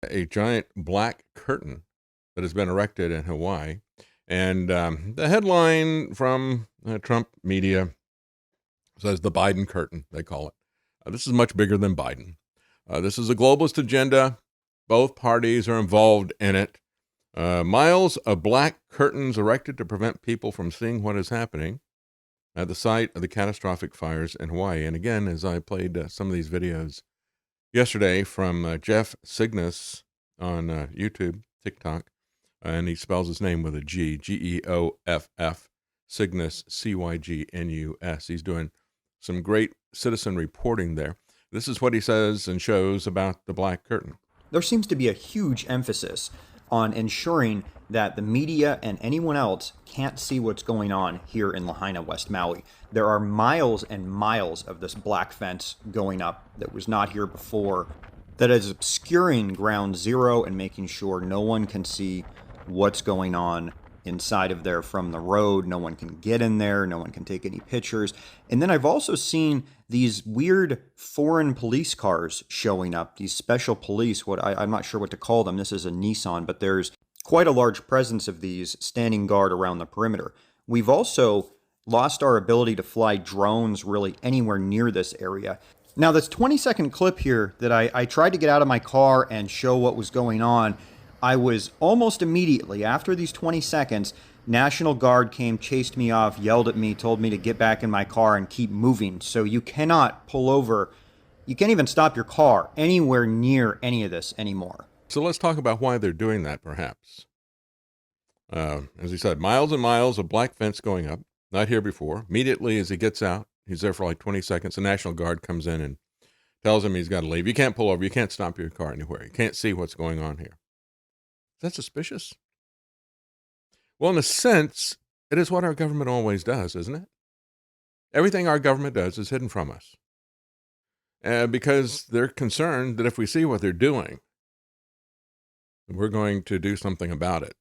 a giant black curtain that has been erected in Hawaii. And the headline from Trump media says the Biden curtain, they call it. This is much bigger than Biden. This is a globalist agenda. Both parties are involved in it. Miles of black curtains erected to prevent people from seeing what is happening at the site of the catastrophic fires in Hawaii. And again, as I played some of these videos yesterday from Jeff Cygnus on YouTube, TikTok, and he spells his name with a G, Geoff, Cygnus, Cygnus. He's doing some great citizen reporting there. This is what he says and shows about the black curtain. There seems to be a huge emphasis on ensuring that the media and anyone else can't see what's going on here in Lahaina, West Maui. There are miles and miles of this black fence going up that was not here before, that is obscuring ground zero and making sure no one can see what's going on inside of there from the road. No one can get in there. No one can take any pictures. And then I've also seen these weird foreign police cars showing up, these special police, I'm not sure what to call them. This is a Nissan, but there's quite a large presence of these standing guard around the perimeter. We've also lost our ability to fly drones really anywhere near this area. Now, this 20-second clip here that I tried to get out of my car and show what was going on, I was almost immediately, after these 20 seconds, National Guard came, chased me off, yelled at me, told me to get back in my car and keep moving. So you cannot pull over. You can't even stop your car anywhere near any of this anymore. So let's talk about why they're doing that, perhaps. As he said, miles and miles of black fence going up, not here before. Immediately as he gets out, he's there for like 20 seconds. The National Guard comes in and tells him he's got to leave. You can't pull over. You can't stop your car anywhere. You can't see what's going on here. Is that suspicious? Well, in a sense, it is what our government always does, isn't it? Everything our government does is hidden from us. Because they're concerned that if we see what they're doing, we're going to do something about it.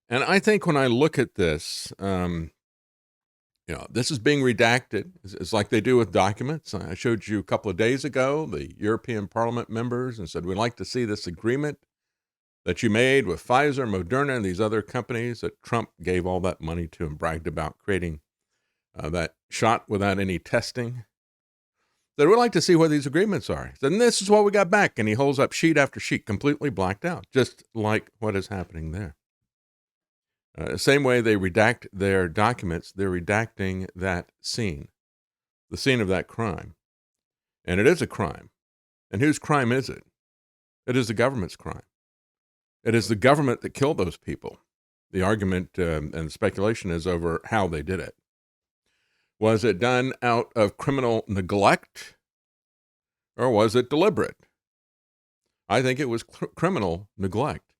And I think when I look at this, this is being redacted. It's like they do with documents. I showed you a couple of days ago, the European Parliament members, and said, we'd like to see this agreement that you made with Pfizer, Moderna, and these other companies that Trump gave all that money to and bragged about creating that shot without any testing. That we'd like to see what these agreements are. Then this is what we got back. And he holds up sheet after sheet, completely blacked out, just like what is happening there. Same way they redact their documents, they're redacting that scene, the scene of that crime. And it is a crime. And whose crime is it? It is the government's crime. It is the government that killed those people. The argument and the speculation is over how they did it. Was it done out of criminal neglect, or was it deliberate? I think it was criminal neglect.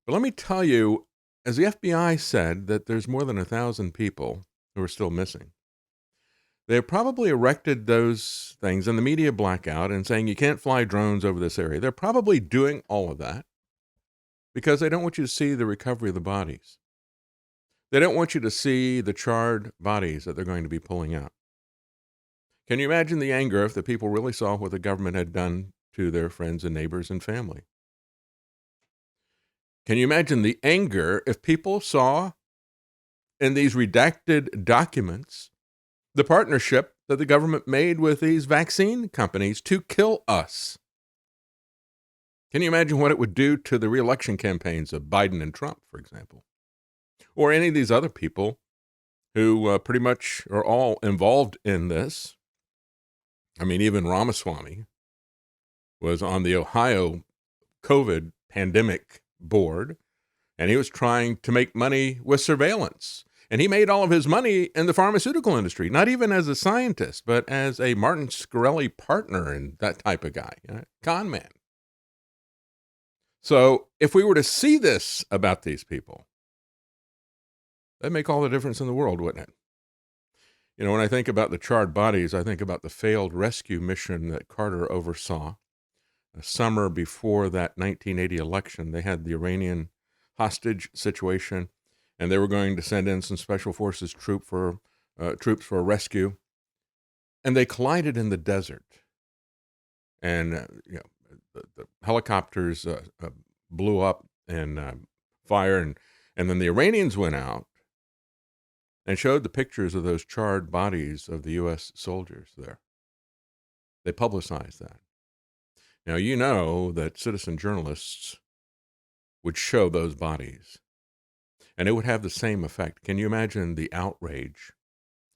But let me tell you, as the FBI said, that there's more than 1,000 people who are still missing. They have probably erected those things in the media blackout and saying you can't fly drones over this area. They're probably doing all of that because they don't want you to see the recovery of the bodies. They don't want you to see the charred bodies that they're going to be pulling out. Can you imagine the anger if the people really saw what the government had done to their friends and neighbors and family? Can you imagine the anger if people saw in these redacted documents the partnership that the government made with these vaccine companies to kill us? Can you imagine what it would do to the re-election campaigns of Biden and Trump, for example? Or any of these other people who pretty much are all involved in this. I mean, even Ramaswamy was on the Ohio COVID pandemic board, and he was trying to make money with surveillance. And he made all of his money in the pharmaceutical industry, not even as a scientist, but as a Martin Shkreli partner and that type of guy, con man. So if we were to see this about these people, that'd make all the difference in the world, wouldn't it? When I think about the charred bodies, I think about the failed rescue mission that Carter oversaw. A summer before that 1980 election, they had the Iranian hostage situation, and they were going to send in some special forces troops for a rescue, and they collided in the desert. And the helicopters blew up and fire, and then the Iranians went out and showed the pictures of those charred bodies of the U.S. soldiers there. They publicized that. Now, you know that citizen journalists would show those bodies, and it would have the same effect. Can you imagine the outrage?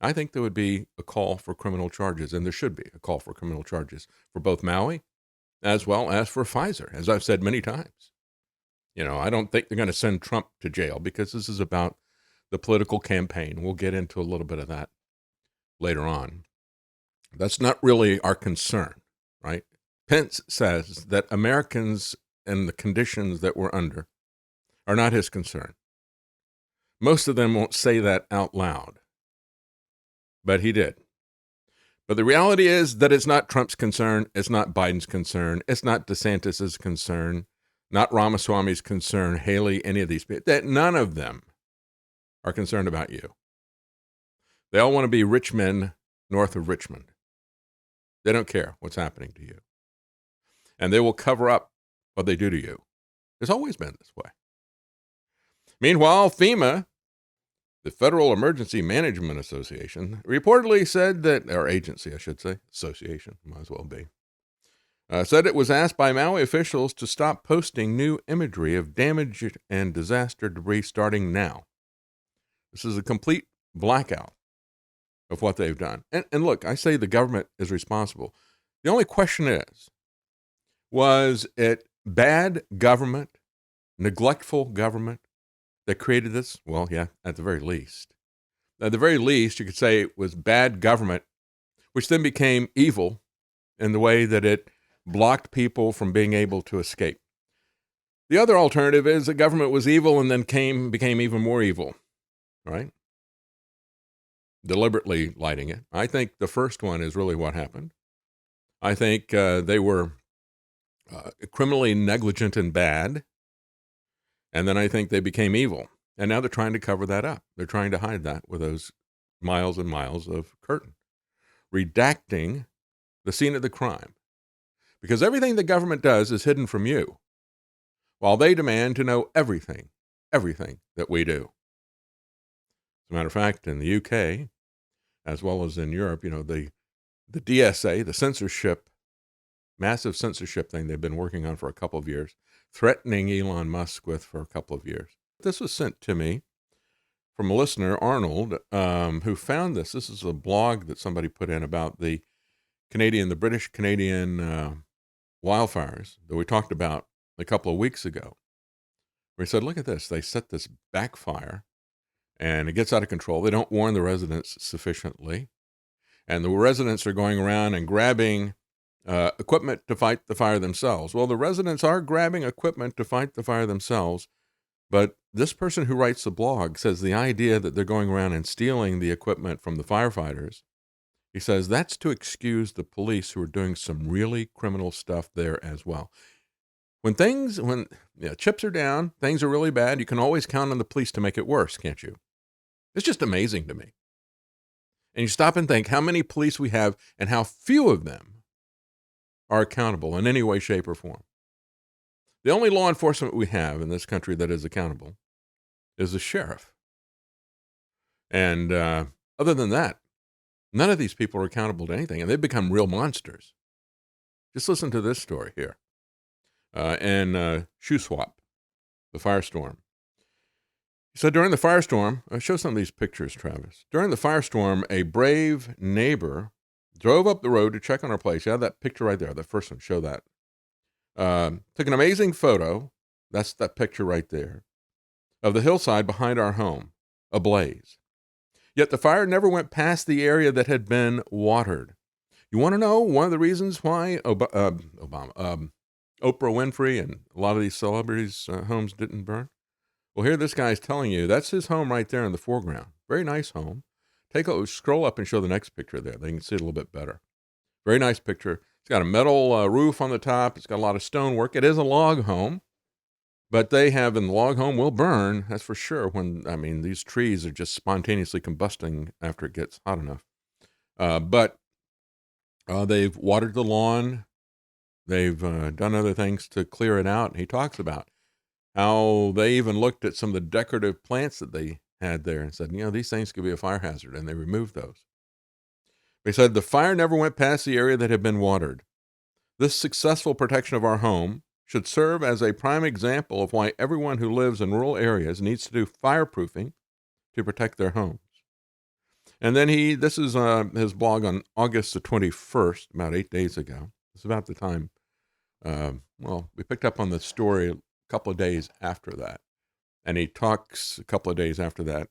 I think there would be a call for criminal charges, and there should be a call for criminal charges for both Maui as well as for Pfizer, as I've said many times. I don't think they're going to send Trump to jail because this is about the political campaign. We'll get into a little bit of that later on. That's not really our concern, right? Pence says that Americans and the conditions that we're under are not his concern. Most of them won't say that out loud, but he did. But the reality is that it's not Trump's concern. It's not Biden's concern. It's not DeSantis's concern, not Ramaswamy's concern, Haley, any of these people. That none of them are concerned about you. They all want to be rich men north of Richmond. They don't care what's happening to you. And they will cover up what they do to you. It's always been this way. Meanwhile, FEMA, the Federal Emergency Management Association, reportedly said that, or agency, I should say, association, might as well be, said it was asked by Maui officials to stop posting new imagery of damage and disaster debris starting now. This is a complete blackout of what they've done. And look, I say the government is responsible. The only question is, was it bad government, neglectful government that created this? Well, yeah, at the very least. At the very least, you could say it was bad government, which then became evil in the way that it blocked people from being able to escape. The other alternative is the government was evil and then became even more evil, right? Deliberately lighting it. I think the first one is really what happened. I think they were criminally negligent and bad, and then I think they became evil. And now they're trying to cover that up. They're trying to hide that with those miles and miles of curtain, redacting the scene of the crime. Because everything the government does is hidden from you, while they demand to know everything that we do. As a matter of fact, in the UK, as well as in Europe, the DSA, the censorship, massive censorship thing they've been working on for a couple of years, threatening Elon Musk with for a couple of years. This was sent to me from a listener, Arnold, who found this. This is a blog that somebody put in about the British Canadian wildfires that we talked about a couple of weeks ago. We said, look at this. They set this backfire and it gets out of control. They don't warn the residents sufficiently. And the residents are going around and grabbing equipment to fight the fire themselves. Well, the residents are grabbing equipment to fight the fire themselves. But this person who writes the blog says the idea that they're going around and stealing the equipment from the firefighters, he says that's to excuse the police who are doing some really criminal stuff there as well. When chips are down, things are really bad, you can always count on the police to make it worse, can't you? It's just amazing to me. And you stop and think how many police we have and how few of them are accountable in any way, shape, or form. The only law enforcement we have in this country that is accountable is the sheriff. And other than that, none of these people are accountable to anything, and they've become real monsters. Just listen to this story here. In Shoe Swap, the firestorm. He said during the firestorm, I'll show some of these pictures, Travis. During the firestorm, a brave neighbor drove up the road to check on our place. Yeah, that picture right there, the first one, show that. Took an amazing photo, that's that picture right there, of the hillside behind our home, ablaze. Yet the fire never went past the area that had been watered. You want to know one of the reasons why Oprah Winfrey and a lot of these celebrities' homes didn't burn? Well, here this guy's telling you that's his home right there in the foreground. Very nice home. Scroll up and show the next picture there. They can see it a little bit better. Very nice picture. It's got a metal roof on the top. It's got a lot of stonework. It is a log home, but they have, in the log home will burn, that's for sure, these trees are just spontaneously combusting after it gets hot enough. But they've watered the lawn. They've done other things to clear it out. He talks about how they even looked at some of the decorative plants that they had there and said, these things could be a fire hazard, and they removed those. They said the fire never went past the area that had been watered. This successful protection of our home should serve as a prime example of why everyone who lives in rural areas needs to do fireproofing to protect their homes. And then this is his blog on August the 21st, about 8 days ago. It's about the time, we picked up on the story a couple of days after that. And he talks a couple of days after that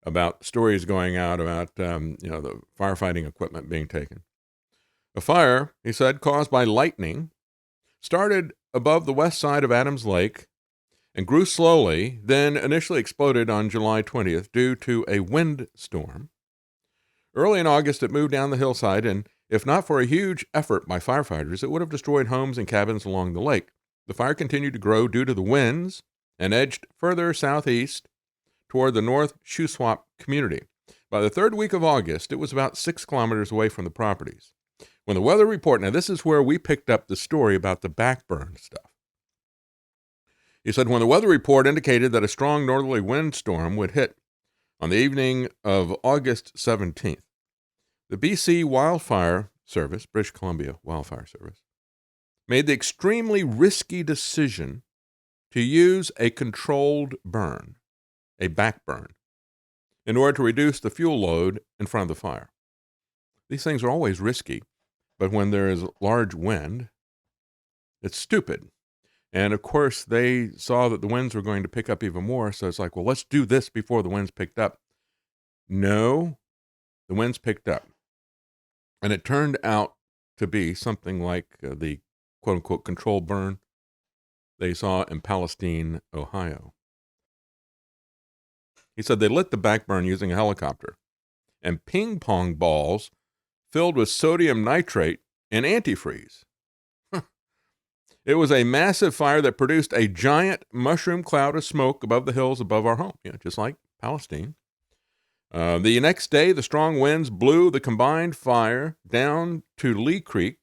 about stories going out about, the firefighting equipment being taken. A fire, he said, caused by lightning, started above the west side of Adams Lake and grew slowly, then initially exploded on July 20th due to a windstorm. Early in August, it moved down the hillside, and if not for a huge effort by firefighters, it would have destroyed homes and cabins along the lake. The fire continued to grow due to the winds and edged further southeast toward the North Shuswap community. By the third week of August, it was about 6 kilometers away from the properties. When the weather report, now this is where we picked up the story about the backburn stuff. He said, when the weather report indicated that a strong northerly windstorm would hit on the evening of August 17th, the BC Wildfire Service, British Columbia Wildfire Service, made the extremely risky decision to use a controlled burn, a backburn, in order to reduce the fuel load in front of the fire. These things are always risky, but when there is large wind, it's stupid. And of course, they saw that the winds were going to pick up even more, so it's like, well, let's do this before the winds picked up. No, the winds picked up. And it turned out to be something like the quote-unquote controlled burn they saw in Palestine, Ohio. He said they lit the backburn using a helicopter, and ping pong balls filled with sodium nitrate and antifreeze. It was a massive fire that produced a giant mushroom cloud of smoke above the hills above our home, just like Palestine. The next day, the strong winds blew the combined fire down to Lee Creek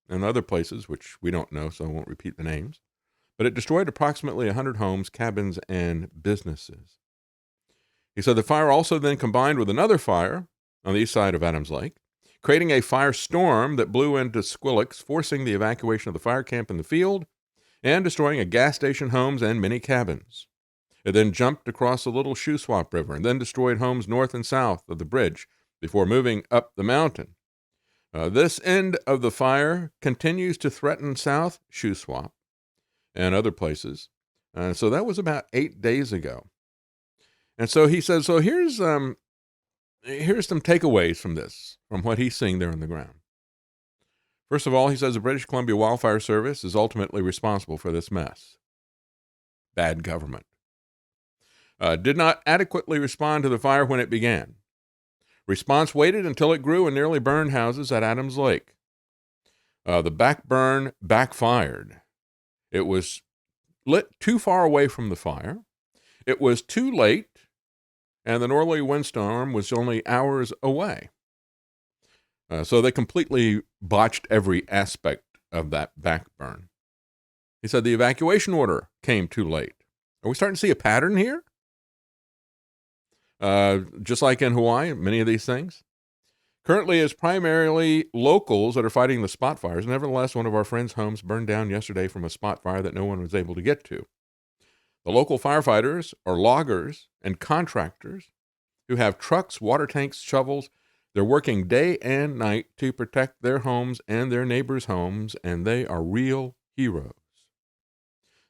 and other places, which we don't know, so I won't repeat the names. But it destroyed approximately 100 homes, cabins, and businesses. He said the fire also then combined with another fire on the east side of Adams Lake, creating a firestorm that blew into Squillix, forcing the evacuation of the fire camp in the field and destroying a gas station, homes, and many cabins. It then jumped across the Little Shuswap River and then destroyed homes north and south of the bridge before moving up the mountain. This end of the fire continues to threaten South Shuswap and other places. So that was about 8 days ago. And so he says, so here's some takeaways from this, from what he's seeing there on the ground. First of all, he says the British Columbia Wildfire Service is ultimately responsible for this mess. Bad government. Did not adequately respond to the fire when it began. Response waited until it grew and nearly burned houses at Adams Lake. The backburn backfired. It was lit too far away from the fire. It was too late, and the northerly windstorm was only hours away. So they completely botched every aspect of that backburn. He said the evacuation order came too late. Are we starting to see a pattern here? Just like in Hawaii, many of these things. Currently, it's primarily locals that are fighting the spot fires. Nevertheless, one of our friends' homes burned down yesterday from a spot fire that no one was able to get to. The local firefighters are loggers and contractors who have trucks, water tanks, shovels. They're working day and night to protect their homes and their neighbors' homes, and they are real heroes.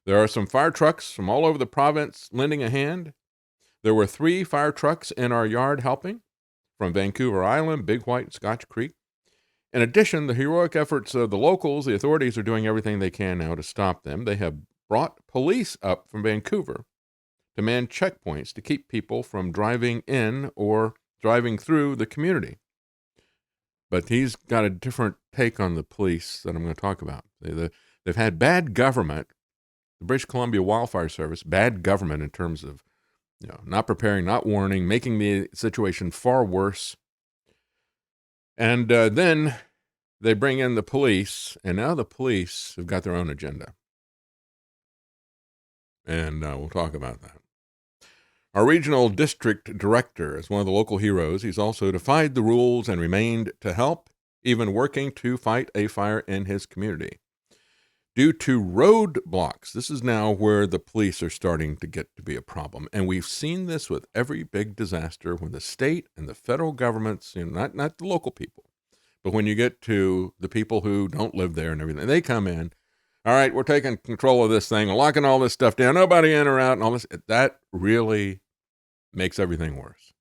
There are some fire trucks from all over the province lending a hand. There were 3 fire trucks in our yard helping from Vancouver Island, Big White, and Scotch Creek. In addition, the heroic efforts of the locals, the authorities are doing everything they can now to stop them. They have brought police up from Vancouver to man checkpoints to keep people from driving in or driving through the community. But he's got a different take on the police that I'm going to talk about. They've had bad government, the British Columbia Wildfire Service, bad government in terms of not preparing, not warning, making the situation far worse. And then they bring in the police, and now the police have got their own agenda. And we'll talk about that. Our regional district director is one of the local heroes. He's also defied the rules and remained to help, even working to fight a fire in his community. Due to roadblocks, this is now where the police are starting to get to be a problem. And we've seen this with every big disaster when the state and the federal governments, not the local people, but when you get to the people who don't live there and everything, they come in. All right, we're taking control of this thing, we're locking all this stuff down, nobody in or out, and all this. That really makes everything worse.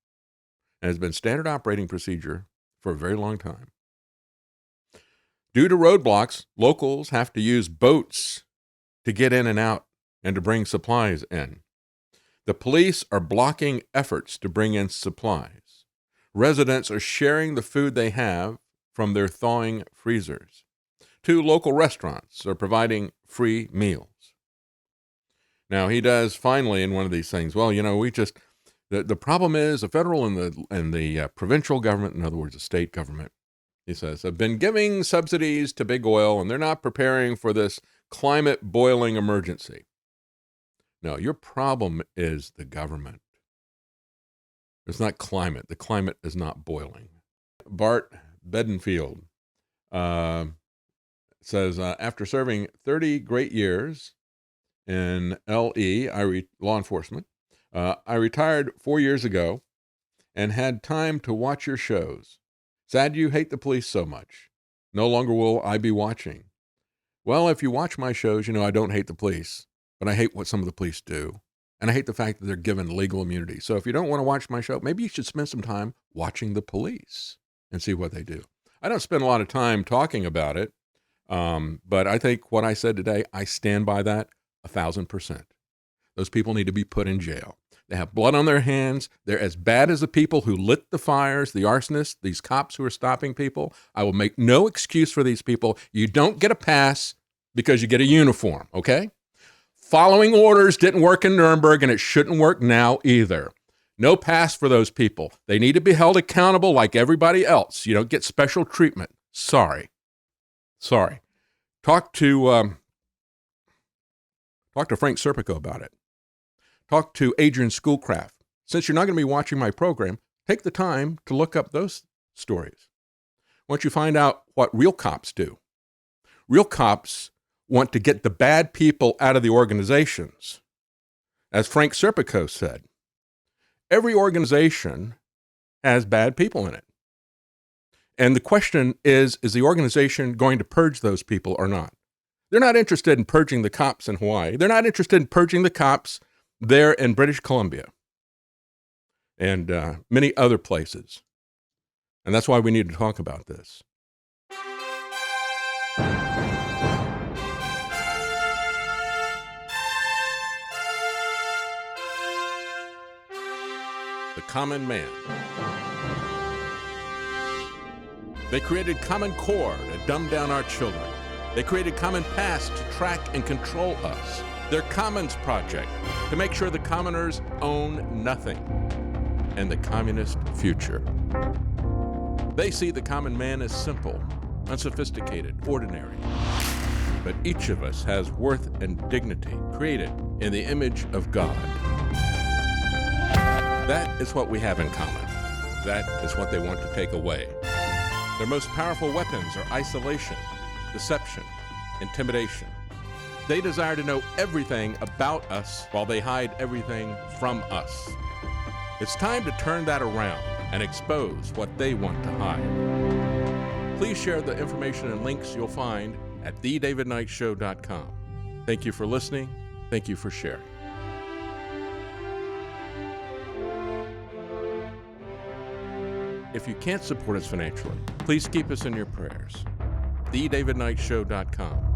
And it's been standard operating procedure for a very long time. Due to roadblocks, locals have to use boats to get in and out and to bring supplies in. The police are blocking efforts to bring in supplies. Residents are sharing the food they have from their thawing freezers. 2 local restaurants are providing free meals. Now, he does finally in one of these things, well, the problem is the federal and the provincial government, in other words, the state government, he says, have been giving subsidies to big oil, and they're not preparing for this climate boiling emergency. No, your problem is the government. It's not climate. The climate is not boiling. Bart Bedingfield says, after serving 30 great years in law enforcement, I retired 4 years ago and had time to watch your shows. Sad you hate the police so much. No longer will I be watching. Well, if you watch my shows, you know I don't hate the police, but I hate what some of the police do. And I hate the fact that they're given legal immunity. So if you don't want to watch my show, maybe you should spend some time watching the police and see what they do. I don't spend a lot of time talking about it, but I think what I said today, I stand by that 1,000%. Those people need to be put in jail. They have blood on their hands. They're as bad as the people who lit the fires, the arsonists, these cops who are stopping people. I will make no excuse for these people. You don't get a pass because you get a uniform, okay? Following orders didn't work in Nuremberg, and it shouldn't work now either. No pass for those people. They need to be held accountable like everybody else. You don't get special treatment. Sorry. Talk to Frank Serpico about it. Talk to Adrian Schoolcraft. Since you're not going to be watching my program, take the time to look up those stories. Once you find out what real cops do, real cops want to get the bad people out of the organizations. As Frank Serpico said, every organization has bad people in it. And the question is the organization going to purge those people or not? They're not interested in purging the cops in Hawaii. They're not interested in purging the cops there in British Columbia and many other places. And that's why we need to talk about this. The common man. They created Common Core to dumb down our children. They created Common Pass to track and control us. Their Commons Project to make sure the commoners own nothing. And the communist future. They see the common man as simple, unsophisticated, ordinary. But each of us has worth and dignity created in the image of God. That is what we have in common. That is what they want to take away. Their most powerful weapons are isolation, deception, intimidation. They desire to know everything about us while they hide everything from us. It's time to turn that around and expose what they want to hide. Please share the information and links you'll find at thedavidknightshow.com. Thank you for listening. Thank you for sharing. If you can't support us financially, please keep us in your prayers. thedavidknightshow.com.